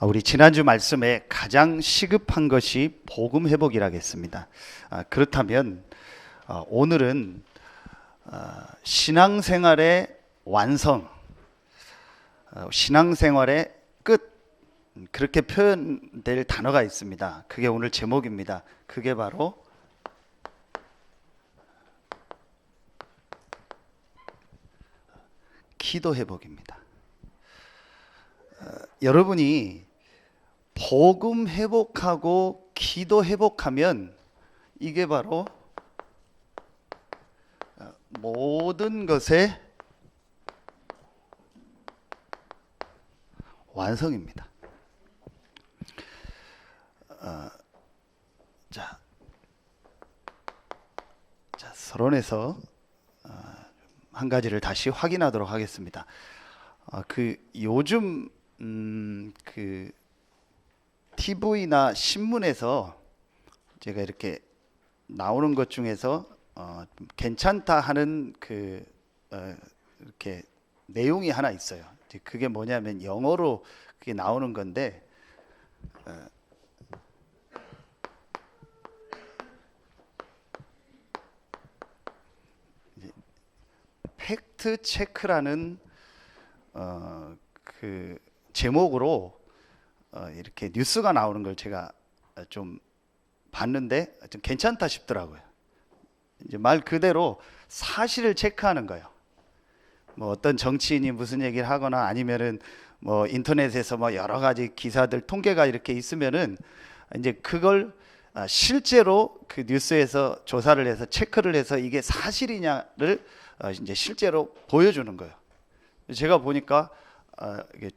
우리 지난주 말씀에 가장 시급한 것이 복음 회복이라겠습니다. 그렇다면 오늘은 신앙생활의 완성, 신앙생활의 끝, 그렇게 표현될 단어가 있습니다. 그게 오늘 제목입니다. 그게 바로 기도 회복입니다. 여러분이 복음 회복하고 기도 회복하면 이게 바로 모든 것의 완성입니다. 자, 서론에서 한 가지를 다시 확인하도록 하겠습니다. 요즘 그 TV나 신문에서 제가 이렇게 나오는 것 중에서 괜찮다 하는 이렇게 내용이 하나 있어요. 그게 뭐냐면 영어로 그게 나오는 건데 팩트 체크라는 그 제목으로 이렇게 뉴스가 나오는 걸 제가 좀 봤는데 좀 괜찮다 싶더라고요. 이제 말 그대로 사실을 체크하는 거예요. 뭐 어떤 정치인이 무슨 얘기를 하거나 아니면은 뭐 인터넷에서 뭐 여러 가지 기사들 통계가 이렇게 있으면은 이제 그걸 실제로 그 뉴스에서 조사를 해서 체크를 해서 이게 사실이냐를 이제 실제로 보여주는 거예요. 제가 보니까 이게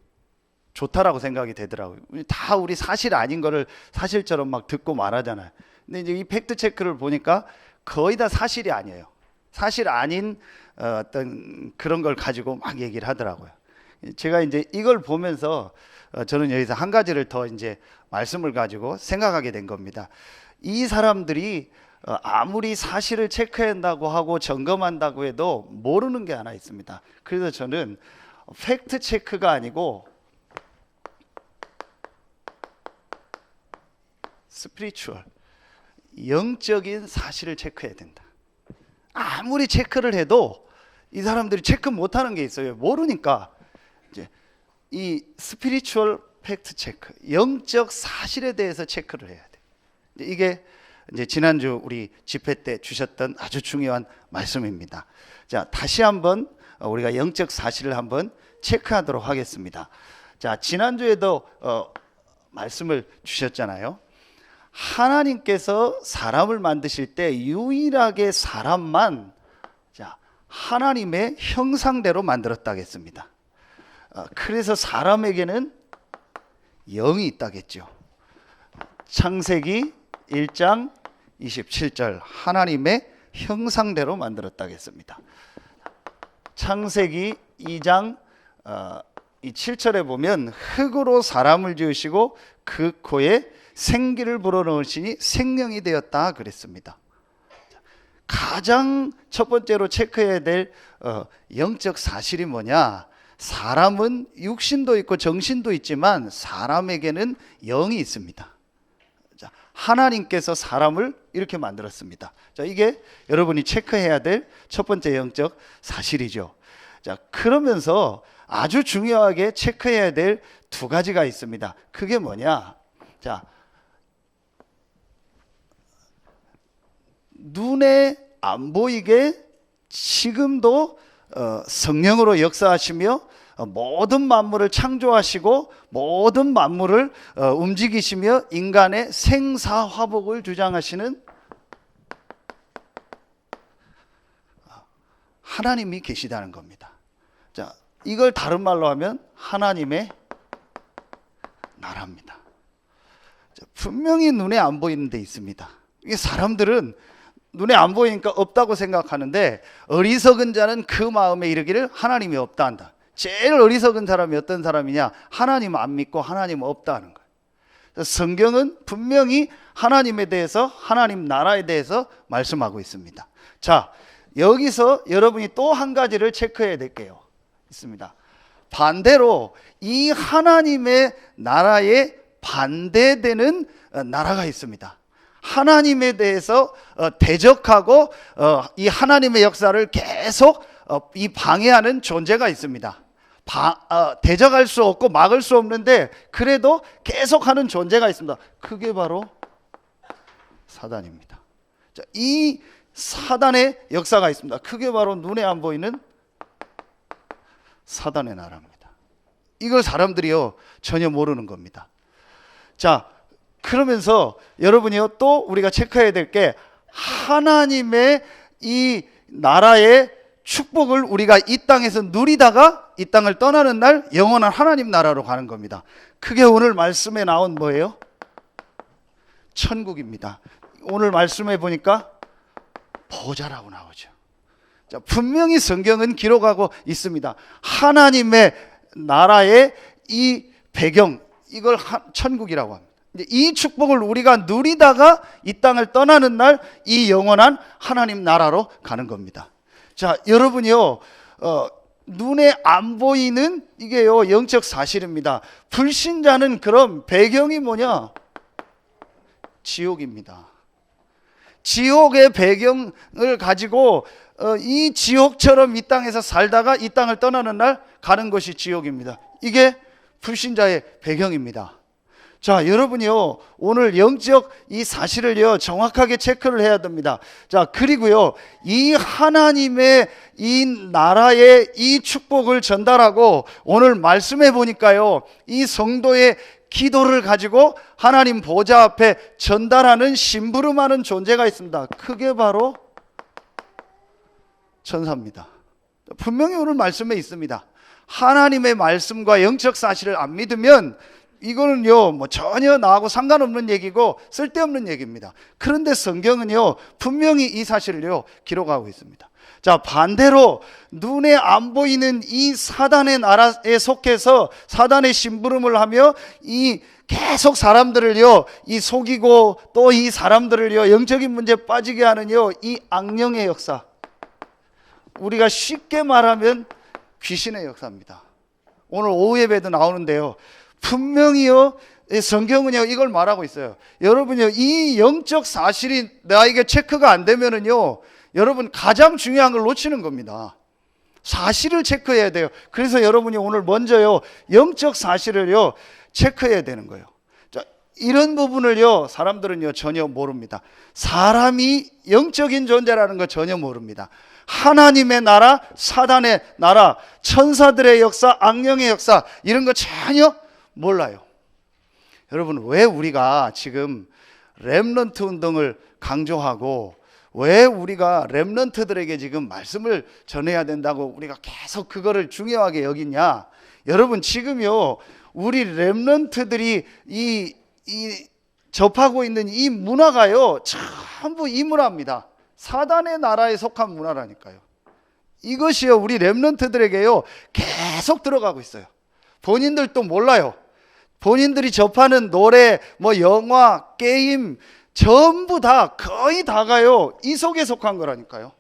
좋다라고 생각이 되더라고요. 다 우리 사실 아닌 거를 사실처럼 막 듣고 말하잖아요. 근데 이제 이 팩트 체크를 보니까 거의 다 사실이 아니에요. 사실 아닌 어떤 그런 걸 가지고 막 얘기를 하더라고요. 제가 이제 이걸 보면서 저는 여기서 한 가지를 더 이제 말씀을 가지고 생각하게 된 겁니다. 이 사람들이 아무리 사실을 체크한다고 하고 점검한다고 해도 모르는 게 하나 있습니다. 그래서 저는 팩트 체크가 아니고 스피리추얼, 영적인 사실을 체크해야 된다. 아무리 체크를 해도 이 사람들이 체크 못하는 게 있어요. 모르니까 이제 이 스피리추얼 팩트 체크, 영적 사실에 대해서 체크를 해야 돼. 이게 이제 지난주 우리 집회 때 주셨던 아주 중요한 말씀입니다. 자, 다시 한번 우리가 영적 사실을 한번 체크하도록 하겠습니다. 자, 지난주에도 말씀을 주셨잖아요. 하나님께서 사람을 만드실 때 유일하게 사람만 하나님의 형상대로 만들었다고 했습니다. 그래서 사람에게는 영이 있다겠죠. 창세기 1장 27절 하나님의 형상대로 만들었다고 했습니다. 창세기 2장 7절에 보면 흙으로 사람을 지으시고 그 코에 생기를 불어넣으시니 생명이 되었다 그랬습니다. 가장 첫 번째로 체크해야 될 영적 사실이 뭐냐? 사람은 육신도 있고 정신도 있지만 사람에게는 영이 있습니다. 자, 하나님께서 사람을 이렇게 만들었습니다. 자, 이게 여러분이 체크해야 될 첫 번째 영적 사실이죠. 자, 그러면서 아주 중요하게 체크해야 될 두 가지가 있습니다. 그게 뭐냐? 자, 눈에 안 보이게 지금도 성령으로 역사하시며 모든 만물을 창조하시고 모든 만물을 움직이시며 인간의 생사화복을 주장하시는 하나님이 계시다는 겁니다. 자, 이걸 다른 말로 하면 하나님의 나라입니다. 자, 분명히 눈에 안 보이는 데 있습니다. 이게 사람들은 눈에 안 보이니까 없다고 생각하는데 어리석은 자는 그 마음에 이르기를 하나님이 없다 한다. 제일 어리석은 사람이 어떤 사람이냐? 하나님 안 믿고 하나님 없다 하는 거예요. 성경은 분명히 하나님에 대해서 하나님 나라에 대해서 말씀하고 있습니다. 자, 여기서 여러분이 또 한 가지를 체크해야 될 게요 있습니다. 반대로 이 하나님의 나라에 반대되는 나라가 있습니다. 하나님에 대해서 대적하고 이 하나님의 역사를 계속 이 방해하는 존재가 있습니다. 대적할 수 없고 막을 수 없는데 그래도 계속하는 존재가 있습니다. 그게 바로 사단입니다. 자, 이 사단의 역사가 있습니다. 그게 바로 눈에 안 보이는 사단의 나라입니다. 이걸 사람들이요 전혀 모르는 겁니다. 자, 그러면서 여러분이요 또 우리가 체크해야 될 게 하나님의 이 나라의 축복을 우리가 이 땅에서 누리다가 이 땅을 떠나는 날 영원한 하나님 나라로 가는 겁니다. 그게 오늘 말씀에 나온 뭐예요? 천국입니다. 오늘 말씀에 보니까 보좌라고 나오죠. 자, 분명히 성경은 기록하고 있습니다. 하나님의 나라의 이 배경, 이걸 천국이라고 합니다. 이 축복을 우리가 누리다가 이 땅을 떠나는 날 이 영원한 하나님 나라로 가는 겁니다. 자, 여러분이요 눈에 안 보이는 이게요 영적 사실입니다. 불신자는 그럼 배경이 뭐냐? 지옥입니다. 지옥의 배경을 가지고 이 지옥처럼 이 땅에서 살다가 이 땅을 떠나는 날 가는 것이 지옥입니다. 이게 불신자의 배경입니다. 자, 여러분이요 오늘 영적 이 사실을요 정확하게 체크를 해야 됩니다. 자, 그리고요 이 하나님의 이 나라의 이 축복을 전달하고 오늘 말씀해 보니까요 이 성도의 기도를 가지고 하나님 보좌 앞에 전달하는 심부름하는 존재가 있습니다. 그게 바로 천사입니다. 분명히 오늘 말씀에 있습니다. 하나님의 말씀과 영적 사실을 안 믿으면 이거는요 전혀 나하고 상관없는 얘기고 쓸데없는 얘기입니다. 그런데 성경은요 분명히 이 사실을요 기록하고 있습니다. 자, 반대로 눈에 안 보이는 이 사단의 나라에 속해서 사단의 심부름을 하며 이 계속 사람들을요 이 속이고 또 이 사람들을요 영적인 문제에 빠지게 하는요 이 악령의 역사, 우리가 쉽게 말하면 귀신의 역사입니다. 오늘 오후 예배도 나오는데요 분명히요 성경은요 이걸 말하고 있어요. 여러분요 이 영적 사실이 나에게 체크가 안 되면은요 여러분 가장 중요한 걸 놓치는 겁니다. 사실을 체크해야 돼요. 그래서 여러분이 오늘 먼저요 영적 사실을요 체크해야 되는 거예요. 자, 이런 부분을요 사람들은요 전혀 모릅니다. 사람이 영적인 존재라는 거 전혀 모릅니다. 하나님의 나라, 사단의 나라, 천사들의 역사, 악령의 역사 이런 거 전혀 몰라요. 여러분, 왜 우리가 지금 렘넌트 운동을 강조하고 왜 우리가 렘넌트들에게 지금 말씀을 전해야 된다고 우리가 계속 그거를 중요하게 여기냐? 여러분, 지금요 우리 렘넌트들이 이 접하고 있는 이 문화가요 전부 이 문화입니다. 사단의 나라에 속한 문화라니까요. 이것이요 우리 렘넌트들에게요 계속 들어가고 있어요. 본인들도 몰라요. 본인들이 접하는 노래, 뭐 영화, 게임 전부 다 거의 다가요 이 속에 속한 거라니까요.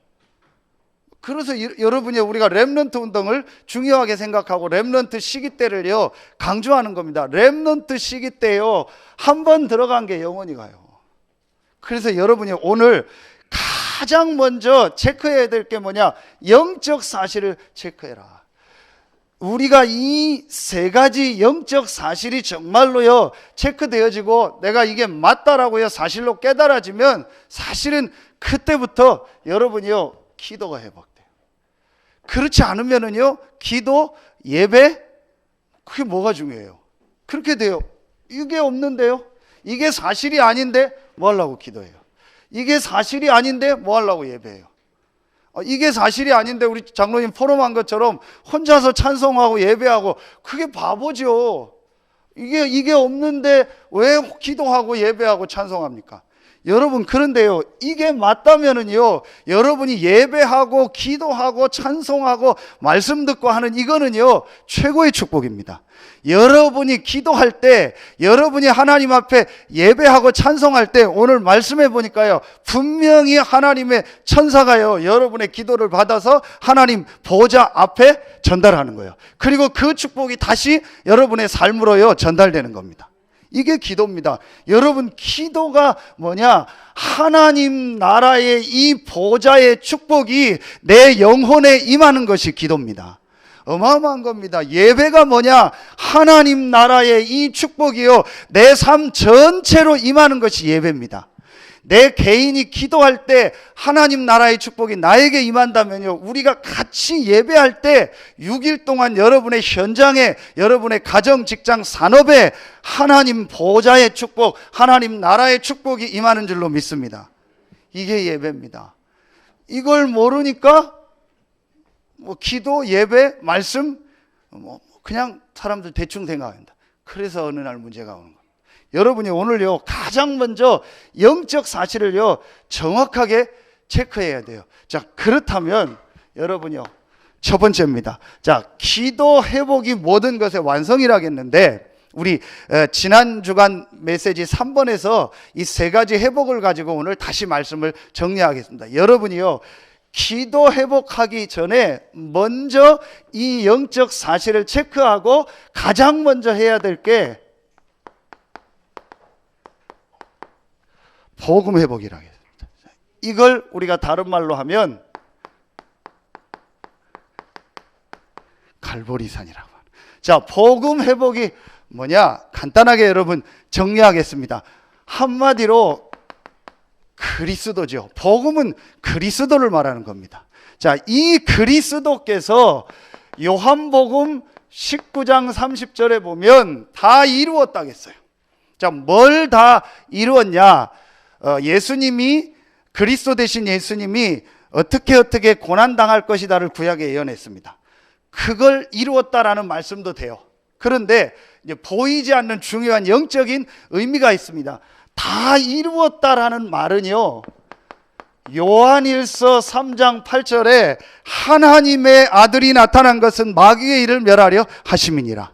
그래서 여러분이 우리가 렘넌트 운동을 중요하게 생각하고 렘넌트 시기 때를요 강조하는 겁니다. 렘넌트 시기 때요 한 번 들어간 게 영원히 가요. 그래서 여러분이 오늘 가장 먼저 체크해야 될 게 뭐냐? 영적 사실을 체크해라. 우리가 이 세 가지 영적 사실이 정말로요 체크되어지고 내가 이게 맞다라고요 사실로 깨달아지면 사실은 그때부터 여러분이요 기도가 회복돼요. 그렇지 않으면은요 기도, 예배 그게 뭐가 중요해요? 그렇게 돼요. 이게 없는데요, 이게 사실이 아닌데 뭐 하려고 기도해요? 이게 사실이 아닌데 뭐 하려고 예배해요? 이게 사실이 아닌데 우리 장로님 포럼한 것처럼 혼자서 찬송하고 예배하고 그게 바보죠. 이게 없는데 왜 기도하고 예배하고 찬송합니까? 여러분, 그런데요, 이게 맞다면은요, 여러분이 예배하고 기도하고 찬송하고 말씀 듣고 하는 이거는요, 최고의 축복입니다. 여러분이 기도할 때, 여러분이 하나님 앞에 예배하고 찬송할 때, 오늘 말씀해 보니까요, 분명히 하나님의 천사가요, 여러분의 기도를 받아서 하나님 보좌 앞에 전달하는 거예요. 그리고 그 축복이 다시 여러분의 삶으로요, 전달되는 겁니다. 이게 기도입니다. 여러분, 기도가 뭐냐? 하나님 나라의 이 보좌의 축복이 내 영혼에 임하는 것이 기도입니다. 어마어마한 겁니다. 예배가 뭐냐? 하나님 나라의 이 축복이요, 내 삶 전체로 임하는 것이 예배입니다. 내 개인이 기도할 때 하나님 나라의 축복이 나에게 임한다면요, 우리가 같이 예배할 때 6일 동안 여러분의 현장에, 여러분의 가정, 직장, 산업에 하나님 보좌의 축복, 하나님 나라의 축복이 임하는 줄로 믿습니다. 이게 예배입니다. 이걸 모르니까 뭐 기도, 예배, 말씀 그냥 사람들 대충 생각합니다. 그래서 어느 날 문제가 오는 겁니다. 여러분이 오늘요, 가장 먼저 영적 사실을요, 정확하게 체크해야 돼요. 자, 그렇다면 여러분요, 첫 번째입니다. 자, 기도 회복이 모든 것의 완성이라겠는데, 우리 지난 주간 메시지 3번에서 이 세 가지 회복을 가지고 오늘 다시 말씀을 정리하겠습니다. 여러분이요, 기도 회복하기 전에 먼저 이 영적 사실을 체크하고 가장 먼저 해야 될 게 복음 회복이라고 했습니다. 이걸 우리가 다른 말로 하면 갈보리산이라고 합니다. 자, 복음 회복이 뭐냐? 간단하게 여러분 정리하겠습니다. 한마디로 그리스도죠. 복음은 그리스도를 말하는 겁니다. 자, 이 그리스도께서 요한복음 19장 30절에 보면 다 이루었다고 했어요. 자, 뭘 다 이루었냐? 예수님이, 그리스도 되신 예수님이 어떻게 고난당할 것이다를 구약에 예언했습니다. 그걸 이루었다라는 말씀도 돼요. 그런데 이제 보이지 않는 중요한 영적인 의미가 있습니다. 다 이루었다라는 말은요, 요한일서 3장 8절에 하나님의 아들이 나타난 것은 마귀의 일을 멸하려 하심이니라.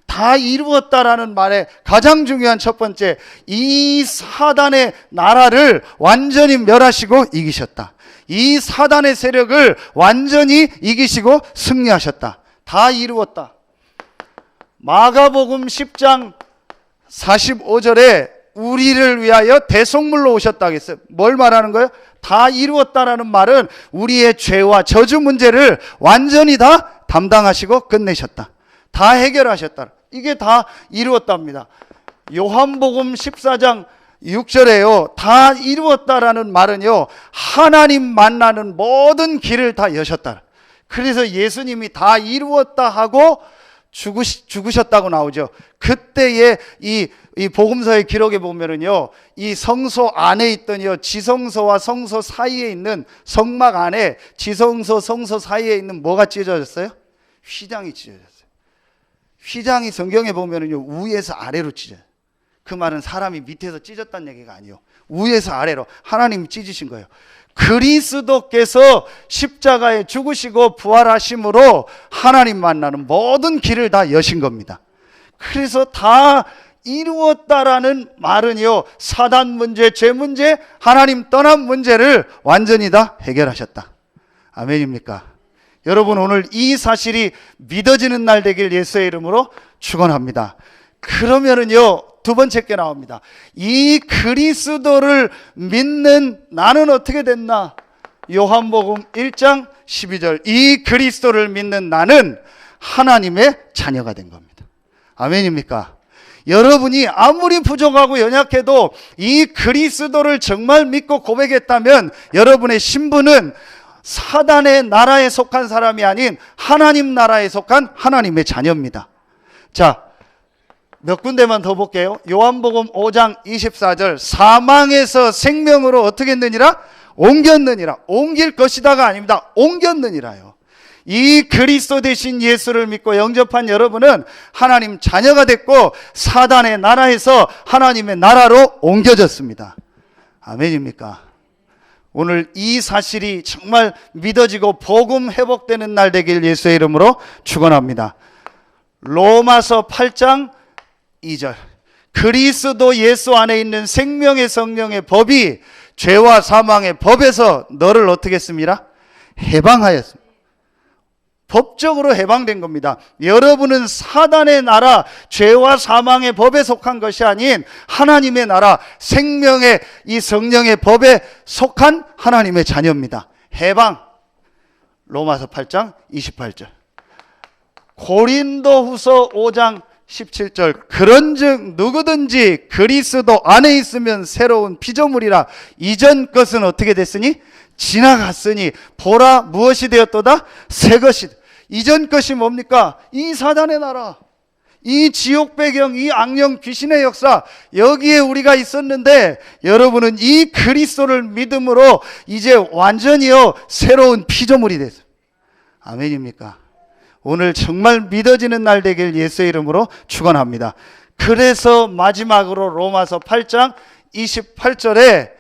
다 이루었다라는 말의 가장 중요한 첫 번째, 이 사단의 나라를 완전히 멸하시고 이기셨다. 이 사단의 세력을 완전히 이기시고 승리하셨다. 다 이루었다. 마가복음 10장 45절에 우리를 위하여 대속물로 오셨다고 했어요. 뭘 말하는 거예요? 다 이루었다라는 말은 우리의 죄와 저주 문제를 완전히 다 담당하시고 끝내셨다. 다 해결하셨다. 이게 다 이루었답니다. 요한복음 14장 6절에요, 다 이루었다라는 말은요, 하나님 만나는 모든 길을 다 여셨다. 그래서 예수님이 다 이루었다 하고 죽으셨다고 나오죠. 그때의 이 복음서의 기록에 보면은요, 이 성소 안에 있던요, 지성소와 성소 사이에 있는 성막 안에 지성소, 성소 사이에 있는 뭐가 찢어졌어요? 휘장이 찢어졌어요. 휘장이 성경에 보면은요, 위에서 아래로 찢어요. 그 말은 사람이 밑에서 찢었다는 얘기가 아니에요. 위에서 아래로 하나님이 찢으신 거예요. 그리스도께서 십자가에 죽으시고 부활하심으로 하나님 만나는 모든 길을 다 여신 겁니다. 그래서 다 이루었다라는 말은요, 사단 문제, 죄 문제, 하나님 떠난 문제를 완전히 다 해결하셨다. 아멘입니까? 여러분, 오늘 이 사실이 믿어지는 날 되길 예수의 이름으로 축원합니다. 그러면은요, 두 번째 게 나옵니다. 이 그리스도를 믿는 나는 어떻게 됐나? 요한복음 1장 12절. 이 그리스도를 믿는 나는 하나님의 자녀가 된 겁니다. 아멘입니까? 여러분이 아무리 부족하고 연약해도 이 그리스도를 정말 믿고 고백했다면 여러분의 신분은 사단의 나라에 속한 사람이 아닌 하나님 나라에 속한 하나님의 자녀입니다. 자, 몇 군데만 더 볼게요. 요한복음 5장 24절. 사망에서 생명으로 어떻게 했느니라? 옮겼느니라. 옮길 것이다가 아닙니다. 옮겼느니라요. 이 그리스도 되신 예수를 믿고 영접한 여러분은 하나님 자녀가 됐고 사단의 나라에서 하나님의 나라로 옮겨졌습니다. 아멘입니까? 오늘 이 사실이 정말 믿어지고 복음 회복되는 날 되길 예수의 이름으로 축원합니다. 로마서 8장 2절. 그리스도 예수 안에 있는 생명의 성령의 법이 죄와 사망의 법에서 너를 어떻게 했습니다? 해방하였습니다. 법적으로 해방된 겁니다. 여러분은 사단의 나라, 죄와 사망의 법에 속한 것이 아닌 하나님의 나라, 생명의 이 성령의 법에 속한 하나님의 자녀입니다. 해방. 로마서 8장 28절. 고린도후서 5장 17절. 그런즉 누구든지 그리스도 안에 있으면 새로운 피조물이라. 이전 것은 어떻게 됐으니? 지나갔으니 보라 무엇이 되었도다? 새 것이. 이전 것이 뭡니까? 이 사단의 나라, 이 지옥 배경, 이 악령 귀신의 역사, 여기에 우리가 있었는데 여러분은 이 그리스도를 믿음으로 이제 완전히요 새로운 피조물이 됐어요. 아멘입니까? 오늘 정말 믿어지는 날 되길 예수의 이름으로 축원합니다. 그래서 마지막으로 로마서 8장 28절에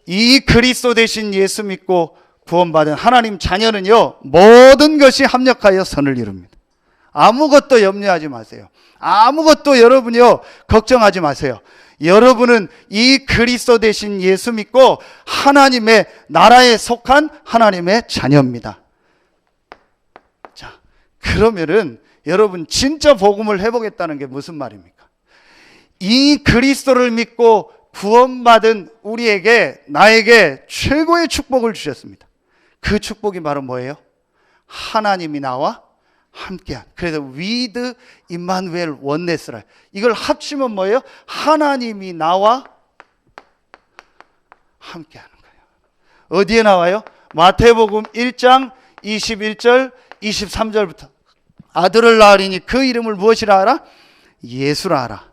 이 그리스도 되신 예수 믿고 구원받은 하나님 자녀는요 모든 것이 합력하여 선을 이룹니다. 아무것도 염려하지 마세요. 아무것도 여러분이요 걱정하지 마세요. 여러분은 이 그리스도 되신 예수 믿고 하나님의 나라에 속한 하나님의 자녀입니다. 자, 그러면은 여러분 진짜 복음을 해보겠다는 게 무슨 말입니까? 이 그리스도를 믿고 구원받은 우리에게, 나에게 최고의 축복을 주셨습니다. 그 축복이 바로 뭐예요? 하나님이 나와 함께한. 그래서 with Emmanuel oneness라. 이걸 합치면 뭐예요? 하나님이 나와 함께하는 거예요. 어디에 나와요? 마태복음 1장 21절 23절부터. 아들을 낳으리니 그 이름을 무엇이라 하라? 예수라 하라.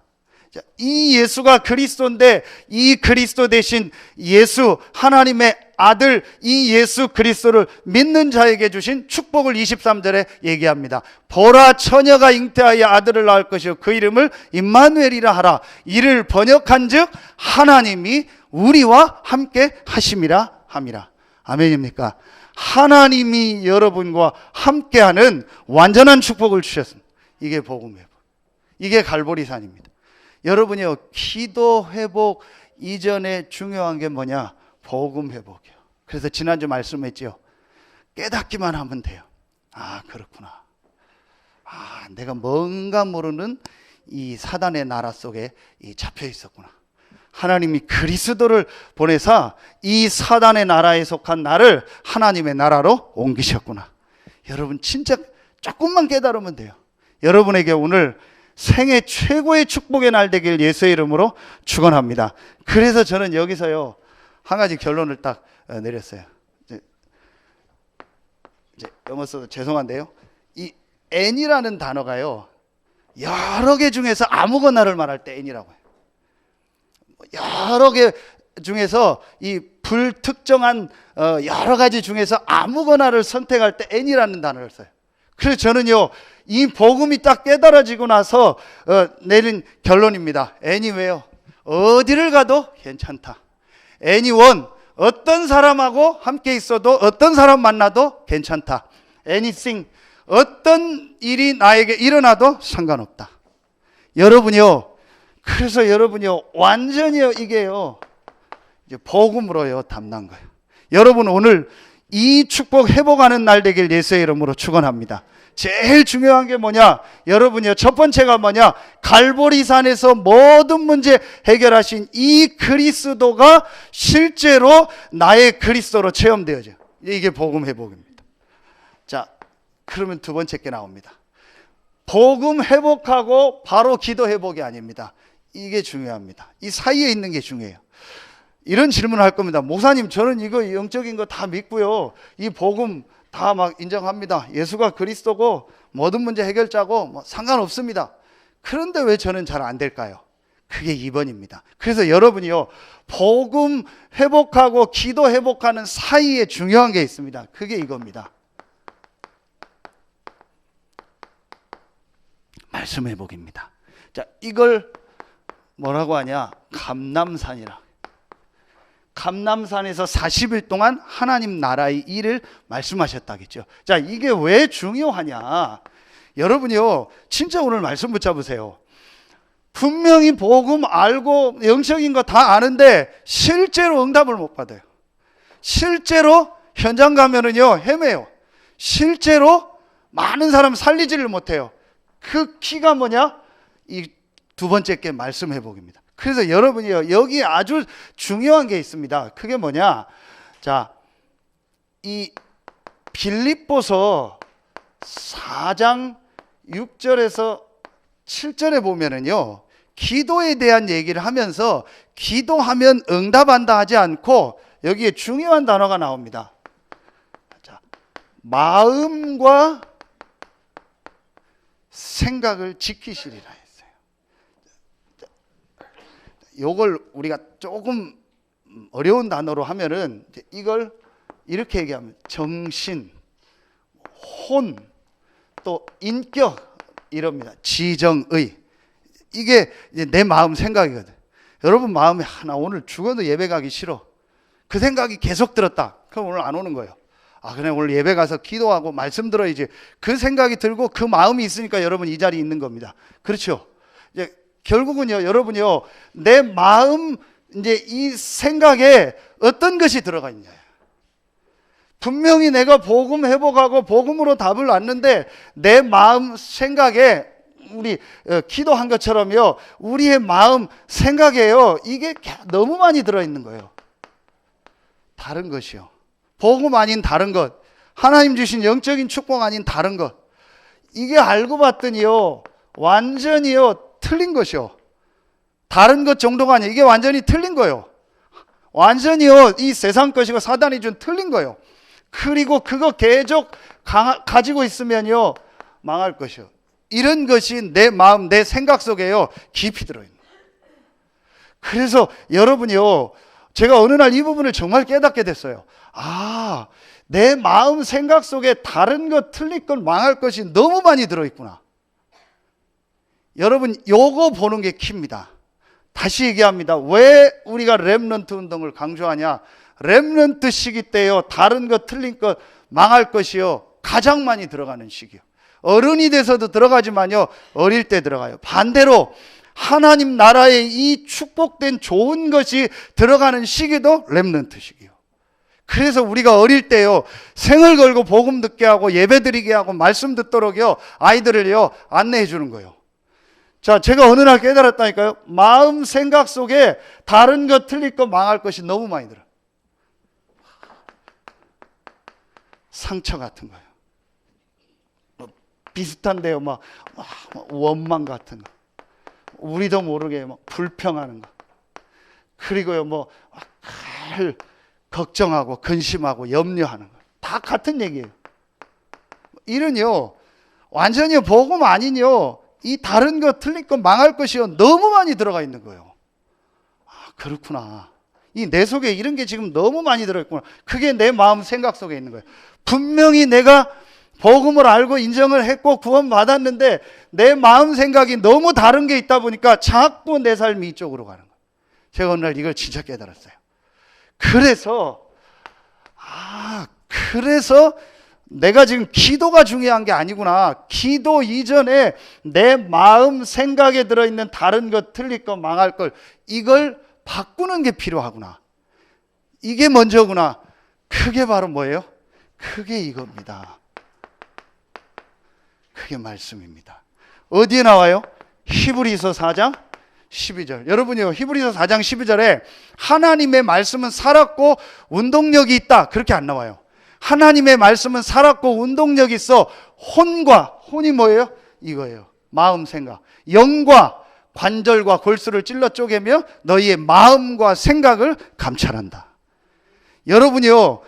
이 예수가 그리스도인데 이 그리스도 대신 예수 하나님의 아들 이 예수 그리스도를 믿는 자에게 주신 축복을 23절에 얘기합니다. 보라 처녀가 잉태하여 아들을 낳을 것이요 그 이름을 임마누엘이라 하라. 이를 번역한즉 하나님이 우리와 함께 하심이라 함이라. 아멘입니까? 하나님이 여러분과 함께하는 완전한 축복을 주셨습니다. 이게 복음 회복, 이게 갈보리산입니다. 여러분이요 기도 회복 이전에 중요한 게 뭐냐? 복음 회복이요. 그래서 지난주 말씀했지요. 깨닫기만 하면 돼요. 아 그렇구나. 아 내가 뭔가 모르는 이 사단의 나라 속에 잡혀 있었구나. 하나님이 그리스도를 보내사 이 사단의 나라에 속한 나를 하나님의 나라로 옮기셨구나. 여러분 진짜 조금만 깨달으면 돼요. 여러분에게 오늘 생애 최고의 축복의 날 되길 예수의 이름으로 축원합니다. 그래서 저는 여기서요 한 가지 결론을 딱 내렸어요. 이제 영어 써도 죄송한데요, 이 N이라는 단어가요 여러 개 중에서 아무거나를 말할 때 N이라고 해요. 여러 개 중에서 이 불특정한 여러 가지 중에서 아무거나를 선택할 때 N이라는 단어를 써요. 그래서 저는요 이 복음이 딱 깨달아지고 나서 내린 결론입니다. N이 어디를 가도 괜찮다. Anyone, 어떤 사람하고 함께 있어도 어떤 사람 만나도 괜찮다. Anything, 어떤 일이 나에게 일어나도 상관없다. 여러분이요, 그래서 여러분이요 완전히요 이게요 이제 복음으로요 담난 거예요. 여러분 오늘 이 축복 회복하는 날 되길 예수의 이름으로 축원합니다. 제일 중요한 게 뭐냐? 여러분이요 첫 번째가 뭐냐? 갈보리산에서 모든 문제 해결하신 이 그리스도가 실제로 나의 그리스도로 체험되어져요. 이게 복음 회복입니다. 자, 그러면 두 번째 게 나옵니다. 복음 회복하고 바로 기도 회복이 아닙니다. 이게 중요합니다. 이 사이에 있는 게 중요해요. 이런 질문을 할 겁니다. 목사님, 저는 이거 영적인 거 다 믿고요, 이 복음 다 막 인정합니다. 예수가 그리스도고 모든 문제 해결자고 뭐 상관없습니다. 그런데 왜 저는 잘 안 될까요? 그게 2번입니다. 그래서 여러분이요 복음 회복하고 기도 회복하는 사이에 중요한 게 있습니다. 그게 이겁니다. 말씀 회복입니다. 자, 이걸 뭐라고 하냐? 감람산이라. 감람산에서 40일 동안 하나님 나라의 일을 말씀하셨다겠죠. 자, 이게 왜 중요하냐? 여러분이요, 진짜 오늘 말씀 붙잡으세요. 분명히 복음 알고 영적인 거 다 아는데 실제로 응답을 못 받아요. 실제로 현장 가면은요 헤매요. 실제로 많은 사람 살리지를 못해요. 그 키가 뭐냐? 이 두 번째 게 말씀 회복입니다. 그래서 여러분이요, 여기 아주 중요한 게 있습니다. 그게 뭐냐? 자, 이 빌립보서 4장 6절에서 7절에 보면은요, 기도에 대한 얘기를 하면서 기도하면 응답한다 하지 않고 여기에 중요한 단어가 나옵니다. 자, 마음과 생각을 지키시리라 했어요. 요걸 우리가 조금 어려운 단어로 하면은 이걸 이렇게 얘기하면 정신, 혼, 또 인격 이럽니다. 지정의. 이게 이제 내 마음 생각이거든. 여러분 마음에 나 오늘 죽어도 예배 가기 싫어. 그 생각이 계속 들었다. 그럼 오늘 안 오는 거예요. 아, 그냥 오늘 예배 가서 기도하고 말씀 들어야지. 그 생각이 들고 그 마음이 있으니까 여러분 이 자리에 있는 겁니다. 그렇죠? 이제 결국은요, 여러분요, 내 마음, 이제 이 생각에 어떤 것이 들어가 있냐. 분명히 내가 복음 회복하고 복음으로 답을 왔는데 내 마음 생각에 우리 기도한 것처럼요, 우리의 마음 생각에요, 이게 너무 많이 들어있는 거예요. 다른 것이요, 복음 아닌 다른 것, 하나님 주신 영적인 축복 아닌 다른 것, 이게 알고 봤더니요 완전히요 틀린 것이요. 다른 것 정도가 아니에요. 이게 완전히 틀린 거예요. 완전히요 이 세상 것이고 사단이 준 틀린 거예요. 그리고 그거 계속 가지고 있으면요 망할 것이요. 이런 것이 내 마음, 내 생각 속에요 깊이 들어있는 거예요. 그래서 여러분이요, 제가 어느 날 이 부분을 정말 깨닫게 됐어요. 아, 내 마음 생각 속에 다른 것, 틀릴 것, 망할 것이 너무 많이 들어있구나. 여러분 요거 보는 게 키입니다. 다시 얘기합니다. 왜 우리가 렘넌트 운동을 강조하냐? 렘넌트 시기 때요 다른 것, 틀린 것, 망할 것이요 가장 많이 들어가는 시기요. 어른이 돼서도 들어가지만요 어릴 때 들어가요. 반대로 하나님 나라의 이 축복된 좋은 것이 들어가는 시기도 렘넌트 시기요. 그래서 우리가 어릴 때요 생을 걸고 복음 듣게 하고 예배 드리게 하고 말씀 듣도록요 아이들을요 안내해 주는 거예요. 자, 제가 어느 날 깨달았다니까요. 마음 생각 속에 다른 것, 틀릴 것, 망할 것이 너무 많이 들어요. 상처 같은 거예요. 비슷한데요, 막 원망 같은 거, 우리도 모르게 막 불평하는 거, 그리고요 뭐 걱정하고 근심하고 염려하는 거, 다 같은 얘기예요. 이는요 완전히 복음 아니요 이 다른 것, 틀린 것, 망할 것이요 너무 많이 들어가 있는 거예요. 아, 그렇구나. 이 내 속에 이런 게 지금 너무 많이 들어있구나. 그게 내 마음 생각 속에 있는 거예요. 분명히 내가 복음을 알고 인정을 했고 구원 받았는데 내 마음 생각이 너무 다른 게 있다 보니까 자꾸 내 삶이 이쪽으로 가는 거예요. 제가 어느 날 이걸 진짜 깨달았어요. 그래서 내가 지금 기도가 중요한 게 아니구나. 기도 이전에 내 마음 생각에 들어있는 다른 것, 틀릴 것, 망할 것, 이걸 바꾸는 게 필요하구나. 이게 먼저구나. 그게 바로 뭐예요? 그게 이겁니다. 그게 말씀입니다. 어디에 나와요? 히브리서 4장 12절. 여러분이요, 히브리서 4장 12절에 하나님의 말씀은 살았고 운동력이 있다, 그렇게 안 나와요. 하나님의 말씀은 살았고 운동력이 있어. 혼이 뭐예요? 이거예요. 마음 생각. 영과 관절과 골수를 찔러 쪼개며 너희의 마음과 생각을 감찰한다. 여러분이요,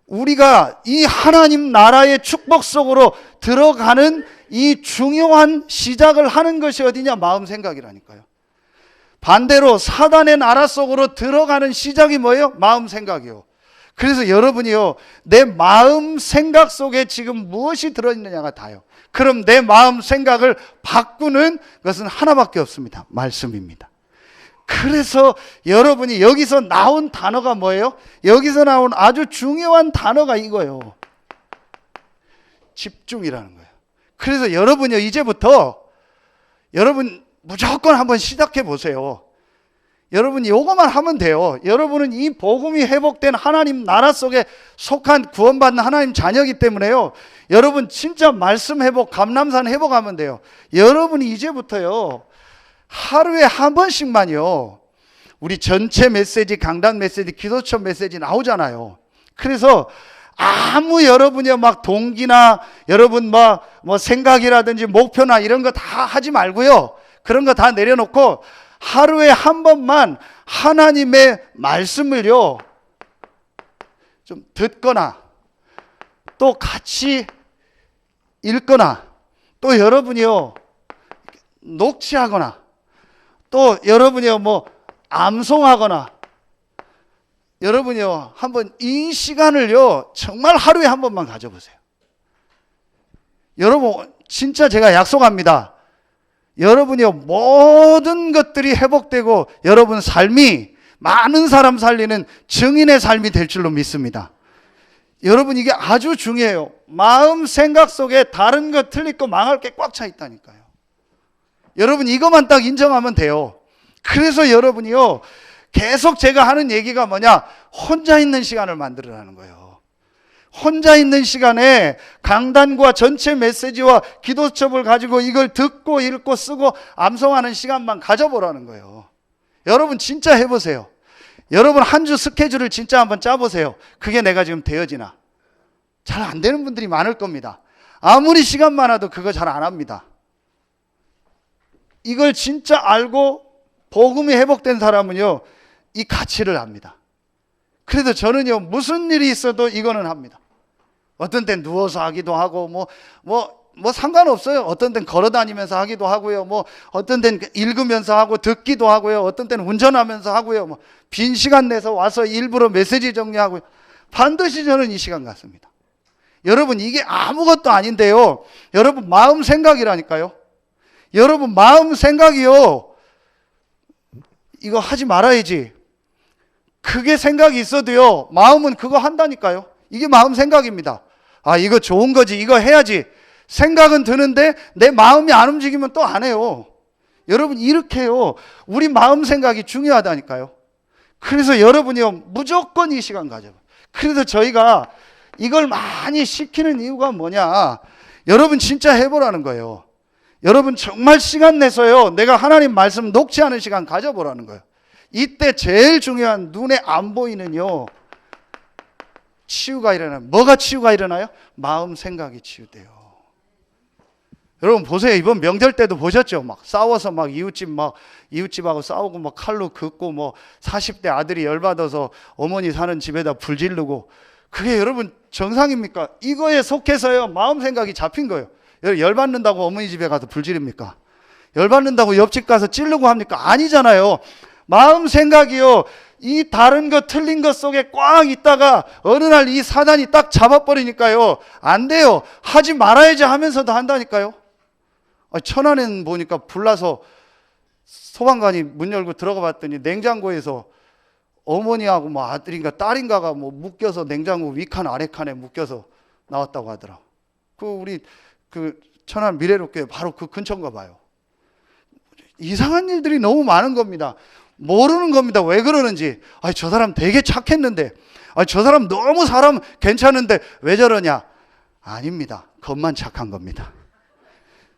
우리가 이 하나님 나라의 축복 속으로 들어가는 이 중요한 시작을 하는 것이 어디냐? 마음 생각이라니까요. 반대로 사단의 나라 속으로 들어가는 시작이 뭐예요? 마음 생각이요. 그래서 여러분이요, 내 마음 생각 속에 지금 무엇이 들어있느냐가 다요. 그럼 내 마음 생각을 바꾸는 것은 하나밖에 없습니다. 말씀입니다. 그래서 여러분이 여기서 나온 단어가 뭐예요? 여기서 나온 아주 중요한 단어가 이거예요. 집중이라는 거예요. 그래서 여러분요, 이제부터 여러분 무조건 한번 시작해 보세요. 여러분 이거만 하면 돼요. 여러분은 이 복음이 회복된 하나님 나라 속에 속한 구원받는 하나님 자녀이기 때문에요. 여러분 진짜 말씀 회복, 감람산 회복하면 돼요. 여러분이 이제부터요, 하루에 한 번씩만요, 우리 전체 메시지, 강단 메시지, 기도처 메시지 나오잖아요. 그래서 아무 여러분이 막 동기나 여러분 뭐 생각이라든지 목표나 이런 거 다 하지 말고요. 그런 거 다 내려놓고 하루에 한 번만 하나님의 말씀을요, 좀 듣거나 또 같이 읽거나 또 여러분이요, 녹취하거나 또 여러분이요, 뭐 암송하거나 여러분이요, 한번 이 시간을요, 정말 하루에 한 번만 가져보세요. 여러분, 진짜 제가 약속합니다. 여러분이요, 모든 것들이 회복되고 여러분 삶이 많은 사람 살리는 증인의 삶이 될 줄로 믿습니다. 여러분, 이게 아주 중요해요. 마음, 생각 속에 다른 것 틀릴 거 망할 게 꽉 차 있다니까요. 여러분, 이것만 딱 인정하면 돼요. 그래서 여러분이요, 계속 제가 하는 얘기가 뭐냐? 혼자 있는 시간을 만들으라는 거예요. 혼자 있는 시간에 강단과 전체 메시지와 기도첩을 가지고 이걸 듣고 읽고 쓰고 암송하는 시간만 가져보라는 거예요. 여러분 진짜 해보세요. 여러분 한 주 스케줄을 진짜 한번 짜보세요. 그게 내가 지금 되어지나? 잘 안 되는 분들이 많을 겁니다. 아무리 시간 많아도 그거 잘 안 합니다. 이걸 진짜 알고 복음이 회복된 사람은요, 이 가치를 압니다. 그래도 저는요, 무슨 일이 있어도 이거는 합니다. 어떤 땐 누워서 하기도 하고 뭐 상관없어요. 어떤 땐 걸어 다니면서 하기도 하고요. 뭐 어떤 땐 읽으면서 하고 듣기도 하고요. 어떤 때는 운전하면서 하고요. 뭐 빈 시간 내서 와서 일부러 메시지 정리하고요. 반드시 저는 이 시간 갖습니다. 여러분 이게 아무것도 아닌데요. 여러분 마음 생각이라니까요. 여러분 마음 생각이요. 이거 하지 말아야지. 그게 생각이 있어도요, 마음은 그거 한다니까요. 이게 마음 생각입니다. 아, 이거 좋은 거지. 이거 해야지. 생각은 드는데 내 마음이 안 움직이면 또 안 해요. 여러분 이렇게요, 우리 마음 생각이 중요하다니까요. 그래서 여러분이요, 무조건 이 시간 가져봐요. 그래서 저희가 이걸 많이 시키는 이유가 뭐냐? 여러분 진짜 해보라는 거예요. 여러분 정말 시간 내서요, 내가 하나님 말씀 녹취하는 시간 가져보라는 거예요. 이때 제일 중요한 눈에 안 보이는요, 치유가 일어나요. 뭐가 치유가 일어나요? 마음 생각이 치유돼요. 여러분 보세요. 이번 명절 때도 보셨죠? 막 싸워서 막 이웃집하고 싸우고 막 칼로 긋고 뭐 40대 아들이 열받아서 어머니 사는 집에다 불 지르고, 그게 여러분 정상입니까? 이거에 속해서요, 마음 생각이 잡힌 거예요. 열받는다고 어머니 집에 가서 불 지릅니까? 열받는다고 옆집 가서 찌르고 합니까? 아니잖아요. 마음 생각이요, 이 다른 것 틀린 것 속에 꽉 있다가 어느 날 이 사단이 딱 잡아버리니까요, 안 돼요. 하지 말아야지 하면서도 한다니까요. 천안에는 보니까 불나서 소방관이 문 열고 들어가 봤더니 냉장고에서 어머니하고 뭐 아들인가 딸인가가 뭐 묶여서 냉장고 위칸 아래칸에 묶여서 나왔다고 하더라고. 우리 천안 미래롭게 바로 그 근처인가 봐요. 이상한 일들이 너무 많은 겁니다. 모르는 겁니다. 왜 그러는지. 저 사람 되게 착했는데, 저 사람 너무 사람 괜찮은데 왜 저러냐? 아닙니다. 겉만 착한 겁니다.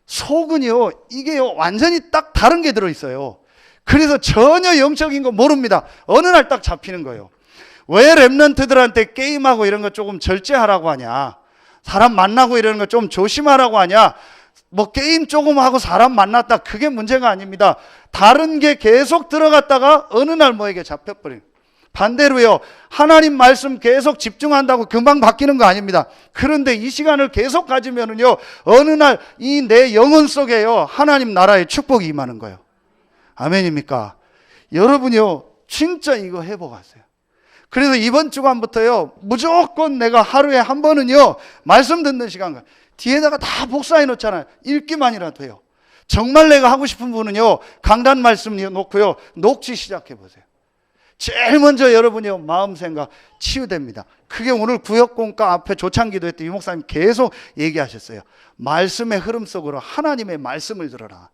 속은요, 이게요, 완전히 딱 다른 게 들어있어요. 그래서 전혀 영적인 거 모릅니다. 어느 날 딱 잡히는 거예요. 왜 랩런트들한테 게임하고 이런 거 조금 절제하라고 하냐? 사람 만나고 이러는 거 좀 조심하라고 하냐? 뭐 게임 조금 하고 사람 만났다, 그게 문제가 아닙니다. 다른 게 계속 들어갔다가 어느 날 뭐에게 잡혀버려요. 반대로요, 하나님 말씀 계속 집중한다고 금방 바뀌는 거 아닙니다. 그런데 이 시간을 계속 가지면은요, 어느 날 이 내 영혼 속에요, 하나님 나라의 축복이 임하는 거예요. 아멘입니까? 여러분이요, 진짜 이거 해보세요. 그래서 이번 주간부터요, 무조건 내가 하루에 한 번은요, 말씀 듣는 시간, 뒤에다가 다 복사해 놓잖아요. 읽기만이라도 해요. 정말 내가 하고 싶은 분은요, 강단 말씀 놓고요, 녹지 시작해 보세요. 제일 먼저 여러분이요, 마음 생각 치유됩니다. 그게 오늘 구역공과 앞에 조창기도 했던 유 목사님 계속 얘기하셨어요. 말씀의 흐름 속으로 하나님의 말씀을 들어라.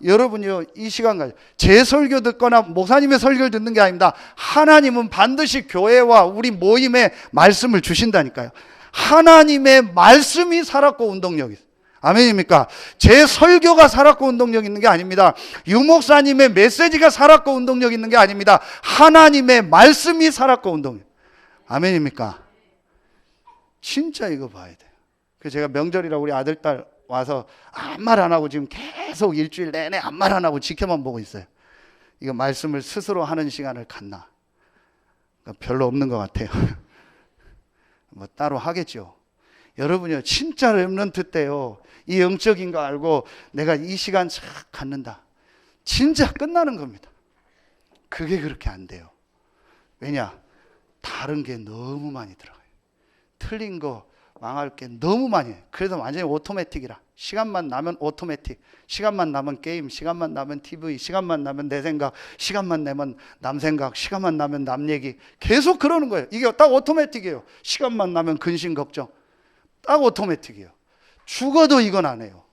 여러분이요, 이 시간까지 제 설교 듣거나 목사님의 설교를 듣는 게 아닙니다. 하나님은 반드시 교회와 우리 모임에 말씀을 주신다니까요. 하나님의 말씀이 살았고 운동력이 있어요. 아멘입니까? 제 설교가 살았고 운동력 있는 게 아닙니다. 유 목사님의 메시지가 살았고 운동력 있는 게 아닙니다. 하나님의 말씀이 살았고 운동력. 아멘입니까? 진짜 이거 봐야 돼요. 그래서 제가 명절이라 우리 아들 딸 와서 아무 말 안 하고 지금 계속 일주일 내내 아무 말 안 하고 지켜만 보고 있어요. 이거 말씀을 스스로 하는 시간을 갖나? 별로 없는 것 같아요. 뭐 따로 하겠죠. 여러분이요, 진짜 렘넌트 때요, 이 영적인 거 알고 내가 이 시간 쫙 갖는다, 진짜 끝나는 겁니다. 그게 그렇게 안 돼요. 왜냐? 다른 게 너무 많이 들어가요. 틀린 거 망할 게 너무 많이 해요. 그래서 완전히 오토매틱이라. 시간만 나면 오토매틱, 시간만 나면 게임, 시간만 나면 TV, 시간만 나면 내 생각, 시간만 나면 남 생각, 시간만 나면 남 얘기, 계속 그러는 거예요. 이게 딱 오토매틱이에요. 시간만 나면 근심 걱정, 딱 오토매틱이에요. 죽어도 이건 안 해요.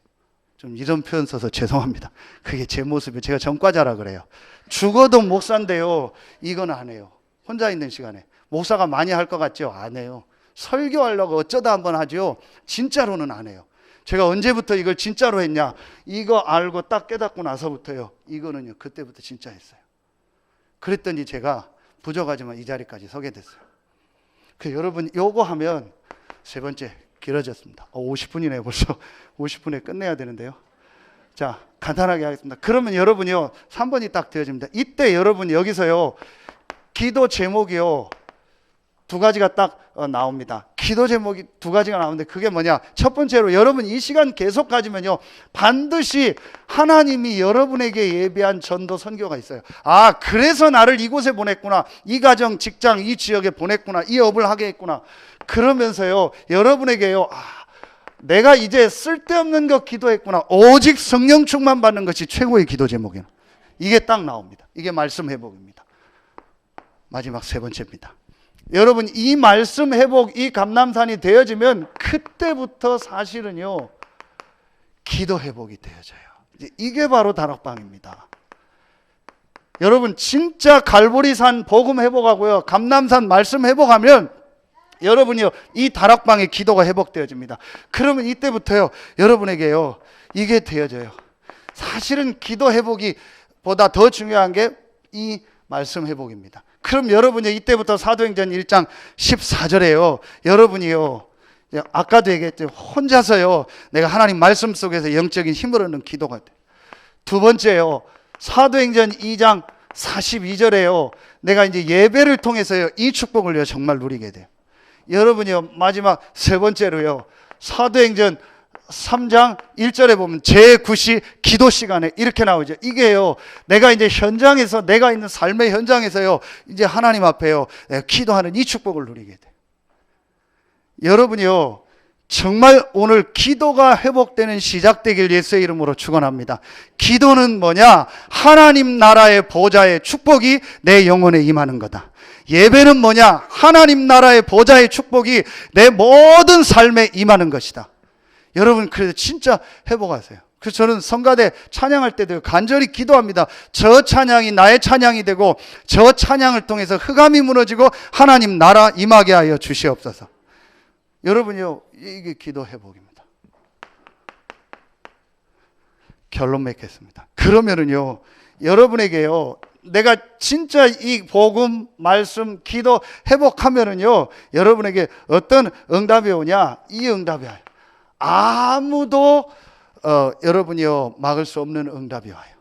좀 이런 표현 써서 죄송합니다. 그게 제 모습이에요. 제가 전과자라 그래요. 죽어도 목사인데요, 이건 안 해요. 혼자 있는 시간에. 목사가 많이 할 것 같죠? 안 해요. 설교하려고 어쩌다 한번 하죠. 진짜로는 안 해요. 제가 언제부터 이걸 진짜로 했냐? 이거 알고 딱 깨닫고 나서부터요, 이거는요, 그때부터 진짜 했어요. 그랬더니 제가 부족하지만 이 자리까지 서게 됐어요. 여러분, 요거 하면 세 번째, 길어졌습니다. 50분이네요 벌써. 50분에 끝내야 되는데요. 자, 간단하게 하겠습니다. 그러면 여러분이요, 3번이 딱 되어집니다. 이때 여러분 여기서요, 기도 제목이요, 두 가지가 딱 나옵니다. 기도 제목이 두 가지가 나오는데 그게 뭐냐? 첫 번째로 여러분 이 시간 계속 가지면요, 반드시 하나님이 여러분에게 예비한 전도 선교가 있어요. 아, 그래서 나를 이곳에 보냈구나, 이 가정, 직장, 이 지역에 보냈구나, 이 업을 하게 했구나. 그러면서요, 여러분에게요, 내가 이제 쓸데없는 거 기도했구나, 오직 성령 충만 받는 것이 최고의 기도 제목이에요. 이게 딱 나옵니다. 이게 말씀 회복입니다. 마지막 세 번째입니다. 여러분, 이 말씀 회복, 이 감람산이 되어지면 그때부터 사실은요, 기도 회복이 되어져요. 이게 바로 다락방입니다. 여러분, 진짜 갈보리산 복음 회복하고요, 감람산 말씀 회복하면 여러분이요, 이 다락방의 기도가 회복되어집니다. 그러면 이때부터요, 여러분에게요, 이게 되어져요. 사실은 기도 회복이 보다 더 중요한 게 이 말씀 회복입니다. 그럼 여러분이 이때부터 사도행전 1장 14절에요, 여러분이요, 아까도 얘기했죠, 혼자서요, 내가 하나님 말씀 속에서 영적인 힘을 얻는 기도가 돼요. 두 번째요, 사도행전 2장 42절에요, 내가 이제 예배를 통해서요, 이 축복을요, 정말 누리게 돼요. 여러분이요, 마지막 세 번째로요, 사도행전 3장 1절에 보면 제9시 기도 시간에 이렇게 나오죠. 이게요, 내가 이제 현장에서, 내가 있는 삶의 현장에서요, 이제 하나님 앞에요, 기도하는 이 축복을 누리게 돼요. 여러분이요, 정말 오늘 기도가 회복되는 시작되길 예수의 이름으로 축원합니다. 기도는 뭐냐? 하나님 나라의 보좌의 축복이 내 영혼에 임하는 거다. 예배는 뭐냐? 하나님 나라의 보좌의 축복이 내 모든 삶에 임하는 것이다. 여러분, 그래서 진짜 회복하세요. 그래서 저는 성가대 찬양할 때도 간절히 기도합니다. 저 찬양이 나의 찬양이 되고, 저 찬양을 통해서 흑암이 무너지고 하나님 나라 임하게 하여 주시옵소서. 여러분이요, 이게 기도 회복입니다. 결론 맺겠습니다. 그러면은요, 여러분에게요, 내가 진짜 이 복음, 말씀, 기도 회복하면은요, 여러분에게 어떤 응답이 오냐? 이 응답이 와요. 아무도 여러분이요, 막을 수 없는 응답이 와요.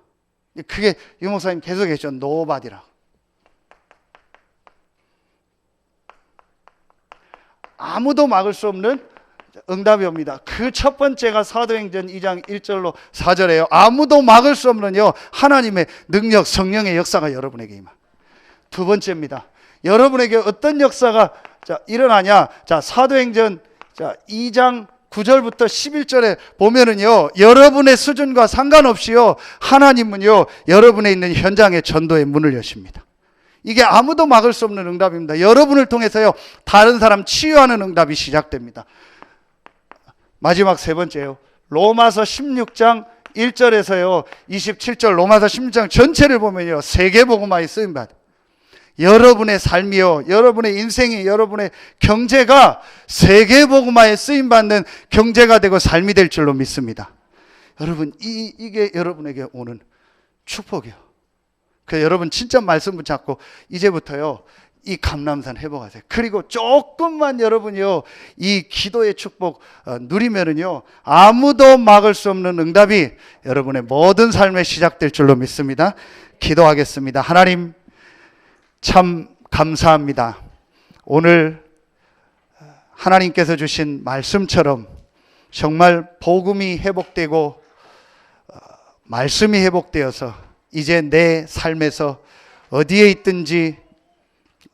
그게 유 목사님 계속 했죠. 노바디라. 아무도 막을 수 없는 응답이 옵니다. 그 첫 번째가 사도행전 2장 1절로 4절이에요. 아무도 막을 수 없는요, 하나님의 능력, 성령의 역사가 여러분에게 임합니다. 두 번째입니다. 여러분에게 어떤 역사가 일어나냐? 사도행전 2장 9절부터 11절에 보면은요, 여러분의 수준과 상관없이요, 하나님은요, 여러분에 있는 현장의 전도의 문을 여십니다. 이게 아무도 막을 수 없는 응답입니다. 여러분을 통해서요, 다른 사람 치유하는 응답이 시작됩니다. 마지막 세 번째요. 로마서 16장 1절에서요, 27절 로마서 16장 전체를 보면요, 세계복음화에 쓰임받아요. 여러분의 삶이요, 여러분의 인생이, 여러분의 경제가 세계복음화에 쓰임받는 경제가 되고 삶이 될 줄로 믿습니다. 여러분, 이게 여러분에게 오는 축복이요. 그래서 여러분 진짜 말씀 붙잡고 이제부터요, 이 감람산 회복하세요. 그리고 조금만 여러분이요, 이 기도의 축복 누리면은요, 아무도 막을 수 없는 응답이 여러분의 모든 삶에 시작될 줄로 믿습니다. 기도하겠습니다. 하나님, 참 감사합니다. 오늘 하나님께서 주신 말씀처럼 정말 복음이 회복되고 말씀이 회복되어서 이제 내 삶에서 어디에 있든지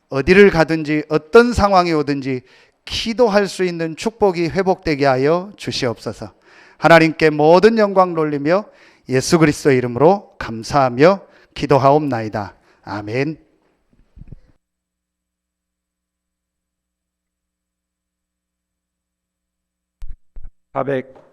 어디를 가든지 어떤 상황이 오든지 기도할 수 있는 축복이 회복되게 하여 주시옵소서. 하나님께 모든 영광 돌리며 예수 그리스도의 이름으로 감사하며 기도하옵나이다. 아멘. 400